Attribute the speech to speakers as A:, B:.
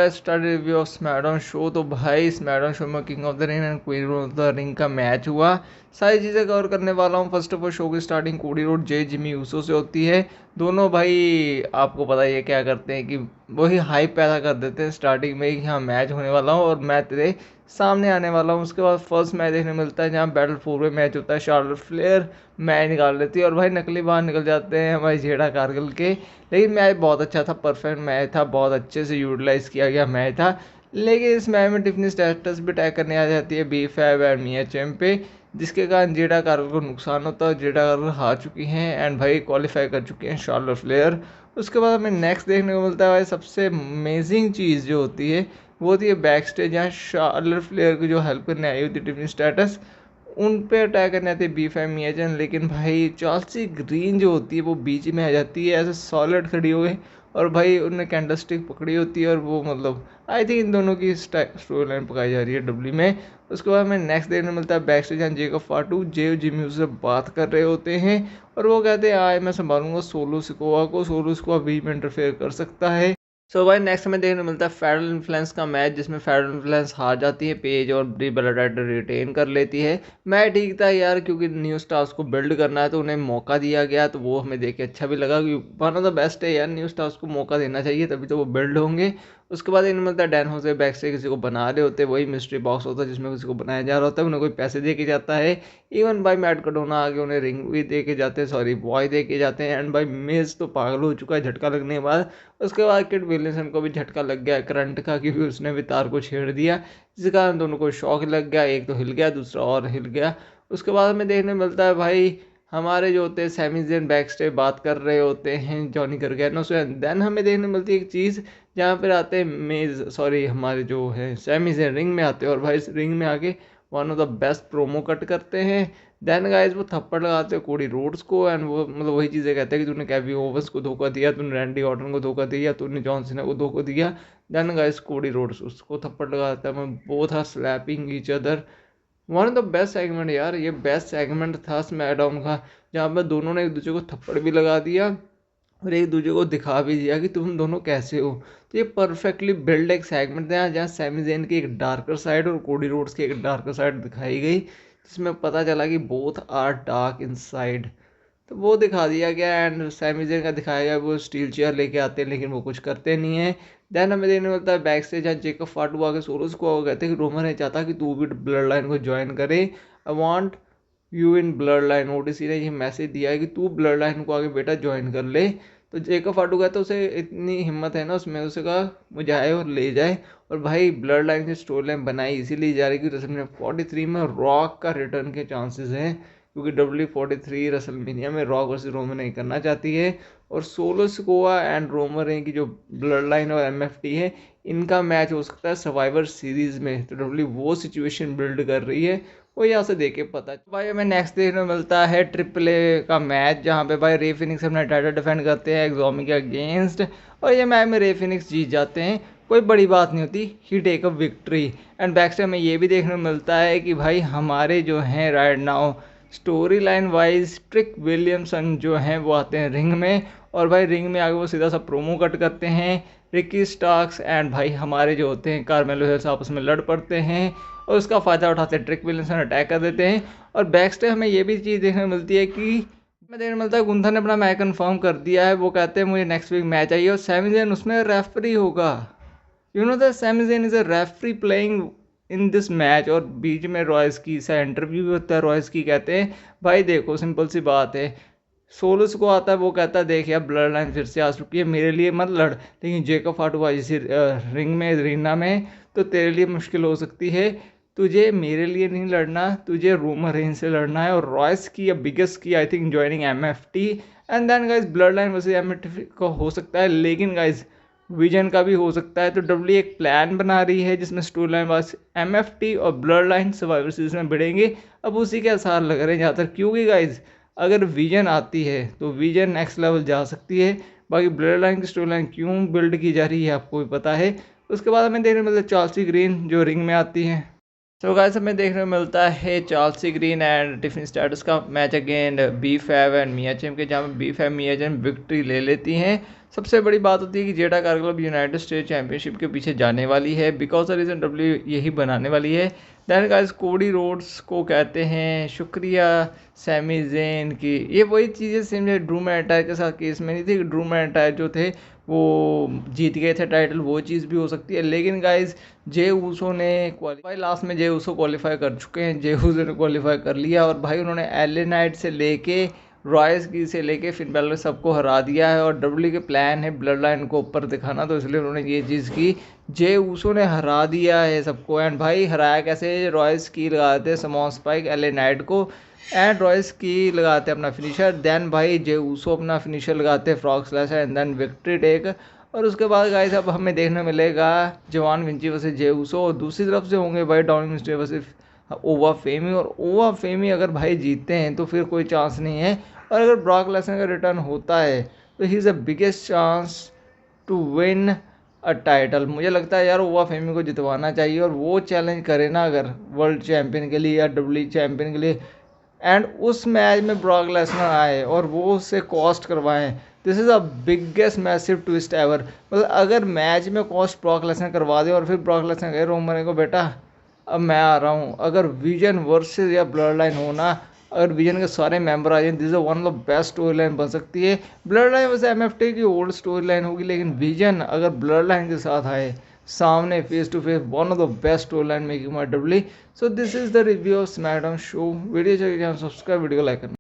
A: Start review of SmackDown show. तो भाई SmackDown show में king of the ring and queen of the ring का match हुआ। सारी चीज़ें कवर करने वाला हूँ। फर्स्ट ऑफ ऑल शो की स्टार्टिंग कोडी रोड जे जिमी यूसो से होती है। दोनों भाई आपको पता ही है क्या करते हैं कि वही हाइप पैदा कर देते हैं स्टार्टिंग में कि हाँ मैच होने वाला हूँ और मैं तेरे सामने आने वाला हूँ। उसके बाद फर्स्ट मैच देखने मिलता है जहाँ बैटल 4 में मैच होता है। शार्लेट फ्लेयर मैच निकाल लेती है और भाई नकली बाहर निकल जाते हैं हमारी जेड़ा कारगिल के। लेकिन मैच बहुत अच्छा था, परफेक्ट मैच था, बहुत अच्छे से यूटिलाइज़ किया गया मैच था। लेकिन इस मैच में टिफनी स्टेटस भी टैग करने आ जाती है बी फैब एंड मिया चैम पे, जिसके कारण जेडा कारगिल को नुकसान होता है। जेडा कारगिल हार चुकी हैं एंड भाई क्वालिफाई कर चुकी हैं शार्लेट फ्लेयर। उसके बाद हमें नेक्स्ट देखने को मिलता है भाई सबसे अमेजिंग चीज़ जो होती है वो होती है बैक स्टेज, जहाँ शार्लेट फ्लेयर की जो हेल्प करने आई होती है टिफनी स्टेटस, उन पे अटैक करने आते बी फाइव मियाचन। लेकिन भाई चार्ल्सी ग्रीन जो होती है वो बीच में आ जाती है ऐसे सॉलिड खड़ी हो गई और भाई उन्होंने कैंडल स्टिक पकड़ी होती है और वो मतलब आई थिंक इन दोनों की स्टोरी लाइन पकाई जा रही है डब्ल्यू में। उसके बाद हमें नेक्स्ट देखने मिलता है बैक स्टेज, जहाँ जेकब फाटू जे जिमी उससे बात कर रहे होते हैं और वो कहते हैं आए मैं संभालूंगा सोलो सिकोवा को, सोलो सिकोवा बीच में इंटरफेयर कर सकता है। सो भाई नेक्स्ट हमें देखने मिलता है फेडरल इन्फ्लुएंस का मैच, जिसमें फेडरल इन्फ्लुएंस हार जाती है पेज और ब्री बेलाटाइटर रिटेन कर लेती है। मैच ठीक था यार, क्योंकि न्यू स्टार्स को बिल्ड करना है तो उन्हें मौका दिया गया, तो वो हमें देख के अच्छा भी लगा कि वन ऑफ द बेस्ट है यार, न्यू स्टार्स को मौका देना चाहिए तभी तो वो बिल्ड होंगे। उसके बाद इनमें मिलता है डैन होसे बैक से किसी को बना रहे होते हैं, वही मिस्ट्री बॉक्स होता है जिसमें किसी को बनाया जा रहा होता है, उन्हें कोई पैसे दे के जाता है। इवन भाई मैट कटोना आगे उन्हें रिंग भी दे के जाते हैं, सॉरी बॉय दे के जाते हैं। एंड भाई मेज तो पागल हो चुका है झटका लगने के बाद। उसके बाद किड विलियमसन को भी झटका लग गया करंट का, क्योंकि उसने भी तार को छेड़ दिया, जिस कारण दोनों को शॉक लग गया, एक तो हिल गया दूसरा और हिल गया। उसके बाद हमें देखने मिलता है भाई हमारे जो होते हैं सैमी ज़ेन बैक स्टेज बात कर रहे होते हैं जॉनी करगैनो से। देन हमें देखने मिलती है एक चीज़ जहाँ पर आते हैं मेज सॉरी हमारे जो है सैमी ज़ेन रिंग में आते हैं और भाई इस रिंग में आके one of the best promo cut करते हैं। देन गाइस वो थप्पड़ लगाते हैं कोडी रोड्स को एंड वो मतलब वही चीज़ें कहते हैं कि तूने केविन ओवंस को धोखा दिया, तूने रैंडी ऑर्टन को धोखा दिया, तूने जॉन सीना को धोखा दिया। देन गाइस कोडी रोड्स उसको थप्पड़ लगाता है, both are slapping each other. One of the best segment यार, ये बेस्ट सेगमेंट था स्मैकडाउन का, जहाँ पर दोनों ने एक दूसरे को थप्पड़ भी लगा दिया और एक दूसरे को दिखा भी दिया कि तुम दोनों कैसे हो। तो ये परफेक्टली बिल्ड एक सेगमेंट था जहाँ सैमी ज़ेन की एक डार्कर साइड और कोडी रोड्स की एक डार्कर साइड दिखाई गई, जिसमें पता चला कि बोथ आर डार्क इनसाइड। तो वो दिखा दिया गया एंड सैमी ज़ेन का दिखाया गया वो स्टील चेयर लेके आते हैं लेकिन वो कुछ करते नहीं है। देन हमें देखने मिलता है बैक से जहाँ जेकब फाटू आके सोलोस को कहते हैं कि रोमन ने चाहता कि तू भी ब्लड लाइन को ज्वाइन करे, I want you in blood line. ODC ने ये मैसेज दिया है कि तू ब्लड लाइन को आगे बेटा ज्वाइन कर ले। तो जेकब फाटू कहता है उसे इतनी हिम्मत है ना उसमें, उसे कहा मुझे आए और ले जाए। और भाई ब्लड लाइन की स्टोरी लाइन बनाई इसीलिए जा रही है कि रेसलमेनिया 43 में रॉक का रिटर्न के चांसेस हैं, क्योंकि W43 रेसलमेनिया में रॉक वर्सेस रोमन नहीं करना चाहती है। और solo Sikoa and Roman rain की जो ब्लड लाइन और MFT है इनका मैच हो सकता है सर्वाइवर सीरीज में, तो डब्ल्यू वो सिचुएशन बिल्ड कर रही है, वो यहाँ से देख के पता। भाई हमें नेक्स्ट देखने को मिलता है AAA का मैच, जहाँ पे भाई रे फिनिक्स अपना टाइटल डिफेंड करते हैं एक्सोमी के अगेंस्ट, और ये मैच में रे फिनिक्स जीत जाते हैं, कोई बड़ी बात नहीं होती, he take a victory. And back से हमें ये भी देखने को मिलता है कि भाई हमारे जो हैं right now story line wise trick Williamson जो हैं वो आते हैं रिंग में, और भाई रिंग में आगे वो सीधा सा प्रोमो कट करते हैं। रिकी स्टार्क्स एंड भाई हमारे जो होते हैं कार्मेलो हिल्स आपस में लड़ पड़ते हैं और उसका फ़ायदा उठाते हैं ट्रिक विलियमसन अटैक कर देते हैं। और बैक स्टेज हमें ये भी चीज़ देखने को मिलती है कि हमें देखने मिलता है गुंथर ने अपना मैच कन्फर्म कर दिया है, वो कहते हैं मुझे नेक्स्ट वीक मैच चाहिए और सैमी ज़ेन उसमें रेफरी होगा। You know that Sami Zayn is a referee playing in this match. और बीच में रॉयस की सा इंटरव्यू भी होता है, रॉयस की कहते हैं भाई देखो सिंपल सी बात है, सोलस को आता है वो कहता है देख यार ब्लड लाइन फिर से आ चुकी है, मेरे लिए मत लड़, लेकिन जेकब फाटू इसी रिंग में रीना में तो तेरे लिए मुश्किल हो सकती है, तुझे मेरे लिए नहीं लड़ना, तुझे रोमन रेंज से लड़ना है। और रॉयस की या बिगेस्ट की I think joining MFT and then guys blood line versus MFT को हो सकता है, लेकिन गाइज विजन का भी हो सकता है। तो डब्ल्यू एक प्लान बना रही है जिसमें स्टोरी लाइन बस MFT और ब्लड लाइन सर्वाइवर सीरीज में बढ़ेंगे। अब उसी के आसार लग रहे हैं ज़्यादातर, क्योंकि गाइज अगर विजन आती है तो विजन नेक्स्ट लेवल जा सकती है। बाकी ब्लड लाइन की स्टोरी लाइन क्यों बिल्ड की जा रही है आपको भी पता है। उसके बाद हमें देखने मिलता है चार्ल्सी ग्रीन जो रिंग में आती है। तो गाइस हमें देखने को मिलता है Charlsie Green and Tiffany Status का match again B Fab and Mia Cham के, जहाँ B Fab Mia Cham victory ले लेती हैं। सबसे बड़ी बात होती है कि Jeddah car club United State championship के पीछे जाने वाली है, बिकॉज द रीज़न डब्ल्यू यही बनाने वाली है। दैन गाइस कोडी रोड्स को कहते हैं शुक्रिया सैमी ज़ेन की। ये वही चीज़ें सेम जो ड्रू मैकइंटायर के साथ केस में नहीं थी, ड्रू मैकइंटायर जो थे वो जीत गए थे टाइटल, वो चीज़ भी हो सकती है। लेकिन गाइस जे ऊसो ने क्वालिफाई, लास्ट में जे ऊसो क्वालिफाई कर चुके हैं, जे ऊसो ने क्वालिफाई कर लिया और भाई उन्होंने एलए नाइट से लेके रॉयस की से लेके फिन बैलर सबको हरा दिया है। और डब्ल्यू के प्लान है ब्लड लाइन को ऊपर दिखाना, तो इसलिए उन्होंने ये चीज़ की। जे ऊसो ने हरा दिया है सबको। एंड भाई हराया कैसे, रॉयस की लगाते समॉन स्पाइक एलए नाइट को, एंड रॉयस की लगाते अपना फिनिशर। देन भाई जे ऊसो अपना फिनिशर लगाते frog splash and then victory take. और उसके बाद गाइस अब हमें देखने मिलेगा जवान विंची वर्सेस जे ऊसो, और दूसरी तरफ से होंगे भाई डॉमिनिक मिस्टेरियो वर्सेस ओवा फेमी। और ओवा फेमी अगर भाई जीतते हैं तो फिर कोई चांस नहीं है, और अगर ब्रॉक लेसनर का रिटर्न होता है तो he is the biggest chance to win a title. मुझे लगता है यार ओवा फेमी को जितवाना चाहिए, और वो चैलेंज करे ना अगर वर्ल्ड चैंपियन के लिए या डब्ल्यू चैंपियन के लिए, एंड उस मैच में ब्रॉक लेसनर आए और वो उससे कॉस्ट करवाएं, this is a biggest massive twist ever. मतलब अगर मैच में कॉस्ट ब्रॉक लेसनर करवा दे और फिर ब्रॉक लेसनर कहे रोमन को बेटा अब मैं आ रहा हूँ, अगर विजन वर्सेस या ब्लड लाइन होना, अगर विजन के सारे मेंबर आ जाए, this is one of the best story line बन सकती है। ब्लड लाइन वैसे एमएफटी की ओल्ड स्टोरी लाइन होगी, लेकिन विजन अगर ब्लड लाइन के साथ आए सामने face to face, one of the best story line making my W. So this is the review of SmackDown show. Video चाहिए सब्सक्राइब, वीडियो लाइक करना।